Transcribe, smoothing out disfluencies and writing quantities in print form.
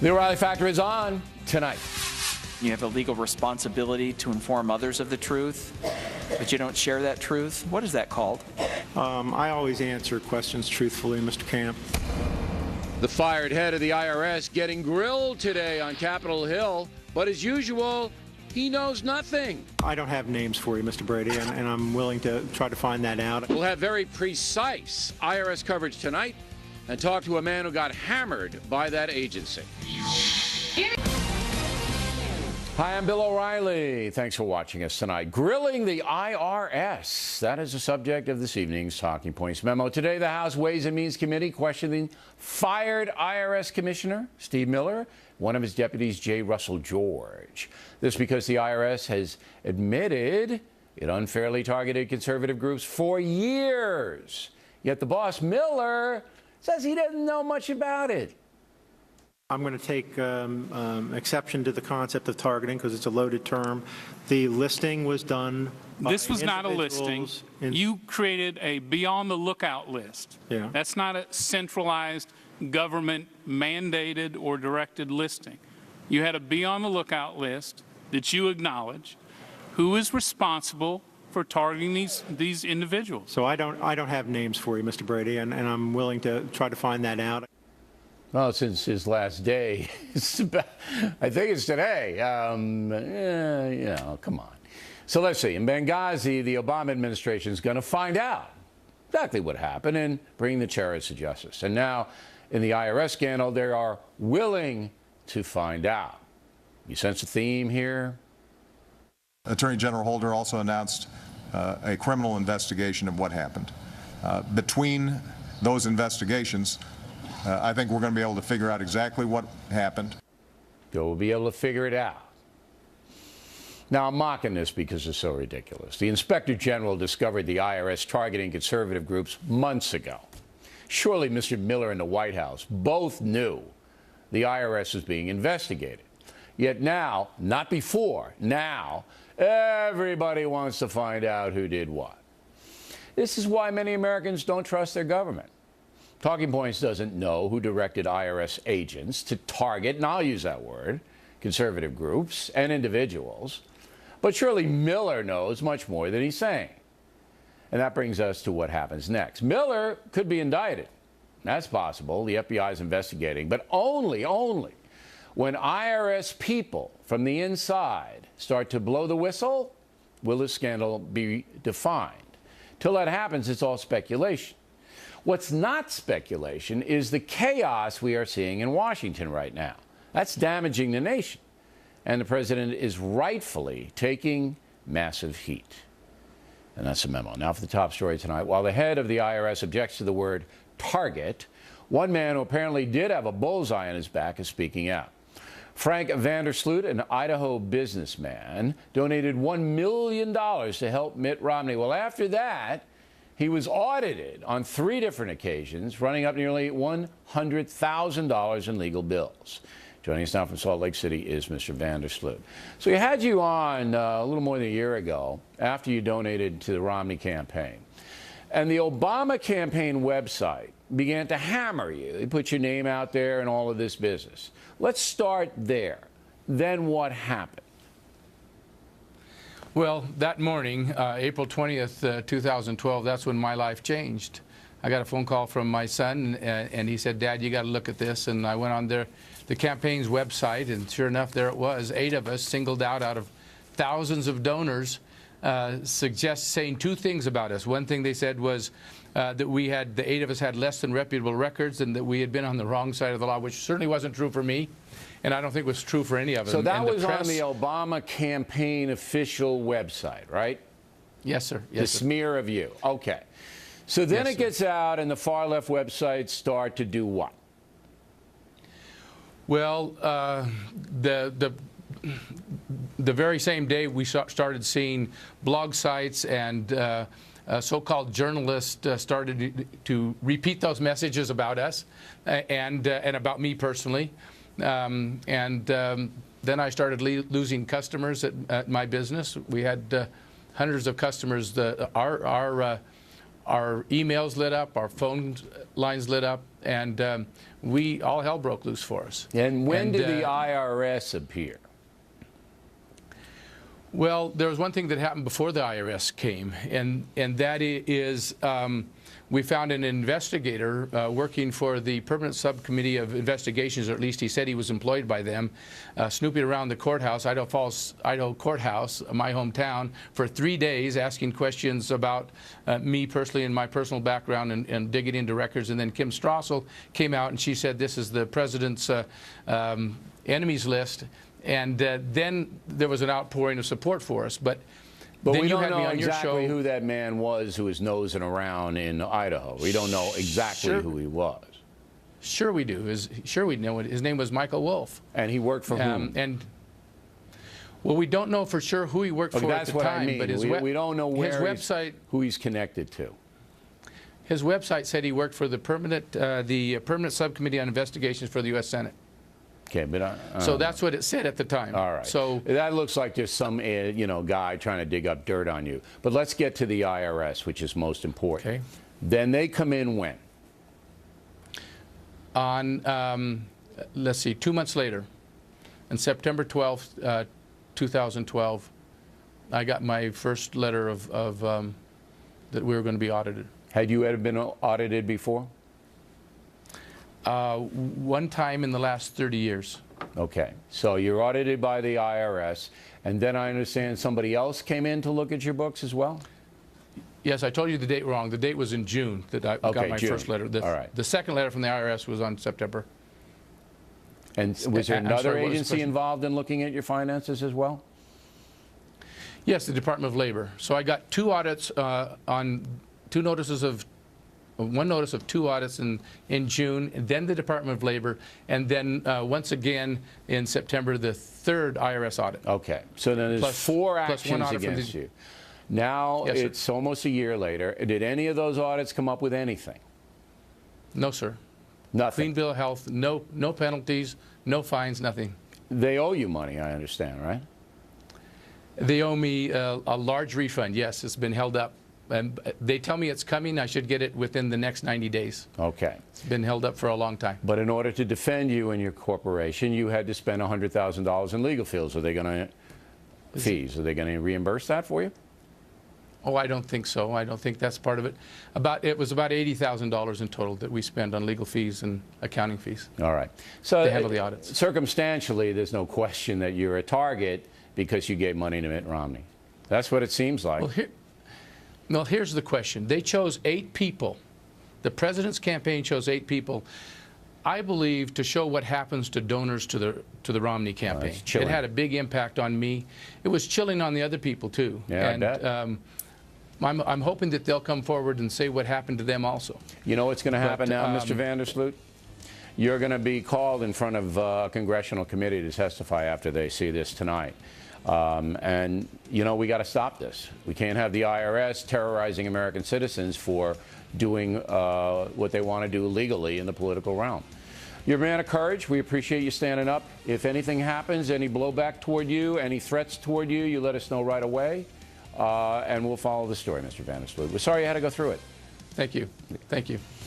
The O'Reilly Factor is on tonight. You have a legal responsibility to inform others of the truth, but you don't share that truth. What is that called? I always answer questions truthfully, Mr. Camp. The fired head of the IRS getting grilled today on Capitol Hill, but as usual, he knows nothing. I don't have names for you, Mr. Brady, and I'm willing to try to find that out. We'll have very precise IRS coverage tonight and talk to a man who got hammered by that agency. Hi, I'm Bill O'Reilly. Thanks for watching us tonight. Grilling the IRS. That is the subject of this evening's Talking Points memo. Today, the House Ways and Means Committee questioning fired IRS Commissioner Steve Miller, one of his deputies, J. Russell George. This because the IRS has admitted it unfairly targeted conservative groups for years. Yet the boss, Miller, says he doesn't know much about it. I'm going to take exception to the concept of targeting because it's a loaded term. The listing was done by This was not a listing. You created a beyond the lookout list. Yeah. That's not a centralized government mandated or directed listing. You had a beyond the lookout list that you acknowledge. Who is responsible for targeting these individuals? So I don't have names for you, Mr. Brady, and I'm willing to try to find that out. Well, since his last day, I think it's today. Come on. So let's see. In Benghazi, the Obama administration is going to find out exactly what happened and bring the terrorists to justice. And now, in the IRS scandal, they are willing to find out. You sense a theme here? Attorney General Holder also announced a criminal investigation of what happened. Between those investigations, I think we're going to be able to figure out exactly what happened. We'll be able to figure it out. Now, I'm mocking this because it's so ridiculous. The Inspector General discovered the IRS targeting conservative groups months ago. Surely Mr. Miller and the White House both knew the IRS was being investigated. Yet now, not before, now, everybody wants to find out who did what. This is why many Americans don't trust their government. Talking Points doesn't know who directed IRS agents to target, and I'll use that word, conservative groups and individuals. But surely Miller knows much more than he's saying. And that brings us to what happens next. Miller could be indicted. That's possible. The FBI is investigating. But only when IRS people from the inside start to blow the whistle will this scandal be defined. Till that happens, it's all speculation. What's not speculation is the chaos we are seeing in Washington right now. That's damaging the nation. And the president is rightfully taking massive heat. And that's a memo. Now for the top story tonight. While the head of the IRS objects to the word target, one man who apparently did have a bullseye on his back is speaking out. Frank Vandersloot, an Idaho businessman, donated $1 million to help Mitt Romney. Well, after that, he was audited on 3 different occasions, running up nearly $100,000 in legal bills. Joining us now from Salt Lake City is Mr. Vandersloot. So we had you on a little more than a year ago after you donated to the Romney campaign. And the Obama campaign website began to hammer you. They put your name out there and all of this business. Let's start there. Then what happened? Well, that morning, April 20th, 2012, that's when my life changed. I got a phone call from my son, and he said, "Dad, you got to look at this." And I went on the campaign's website, and sure enough, there it was. 8 of us, singled out of thousands of donors, saying 2 things about us. One thing they said was that the 8 of us had less than reputable records and that we had been on the wrong side of the law, which certainly wasn't true for me. And I don't think it was true for any of us. So that was on the Obama campaign official website, right? Yes, sir. Yes, the smear of you. Okay. So then it gets out and the far left websites start to do what? Well, the very same day we started seeing blog sites and so-called journalists started to repeat those messages about us and about me personally. Then I started losing customers at my business. We had hundreds of customers. Our emails lit up, our phone lines lit up, and all hell broke loose for us. And when did the IRS appear? Well, there was one thing that happened before the IRS came, and that is we found an investigator working for the Permanent Subcommittee of Investigations, or at least he said he was employed by them, snooping around the courthouse, Idaho Falls, Idaho courthouse, my hometown, for 3 days, asking questions about me personally and my personal background, and digging into records. And then Kim Strassel came out and she said, this is the president's enemies list. And then there was an outpouring of support for us. But then we you don't had me know on your exactly show. who that man was who was nosing around in Idaho. We don't know exactly Sure. who he was. Sure we do. Sure we know it. His name was Michael Wolf. And he worked for whom? Well, we don't know for sure who he worked for at That's the what time. I mean. But We don't know his website, who he's connected to. His website said he worked for the Permanent Subcommittee on Investigations for the U.S. Senate. Okay, but So that's what it said at the time. all right. So that looks like just some guy trying to dig up dirt on you. But let's get to the IRS, which is most important. Okay. Then they come in when? On let's see, 2 months later, on September 12th, 2012, I got my first letter of that we were going to be audited. Had you ever been audited before? One time in the last 30 years. Okay, so you're audited by the IRS, and then I understand somebody else came in to look at your books as well? Yes, I told you the date wrong. The date was in June that I got my June. first letter. All right. The second letter from the IRS was on September. And was there I'm another sorry, what was the agency question? involved in looking at your finances as well? Yes, the Department of Labor. So I got two audits on one notice of two audits in June, and then the Department of Labor, and then once again in September, the third IRS audit. Okay, so then there's Plus four one actions audit from against the- you. Now Yes, sir. it's almost a year later. Did any of those audits come up with anything? No, sir. Nothing. Clean bill of health, no penalties, no fines, nothing. They owe you money, I understand, right? They owe me a large refund. Yes, it's been held up. And they tell me it's coming. I should get it within the next 90 days. Okay. It's been held up for a long time. But in order to defend you and your corporation, you had to spend $100,000 in legal fees. Are they going to reimburse that for you? Oh, I don't think so. I don't think that's part of it. It was about $80,000 in total that we spent on legal fees and accounting fees. All right. So They handle the audits. Circumstantially, there's no question that you're a target because you gave money to Mitt Romney. That's what it seems like. Well, here's the question. They chose 8 people. The president's campaign chose 8 people, I believe, to show what happens to donors to the Romney campaign. it's chilling. It had a big impact on me. It was chilling on the other people, too. Yeah, and, I bet. I'm hoping that they'll come forward and say what happened to them also. You know what's going to happen now, Mr. um, Vandersloot? You're going to be called in front of a congressional committee to testify after they see this tonight. And, we got to stop this. We can't have the IRS terrorizing American citizens for doing what they want to do legally in the political realm. You're a man of courage. We appreciate you standing up. If anything happens, any blowback toward you, any threats toward you, you let us know right away. And we'll follow the story, Mr. Vandersloot. We're sorry you had to go through it. Thank you. Thank you.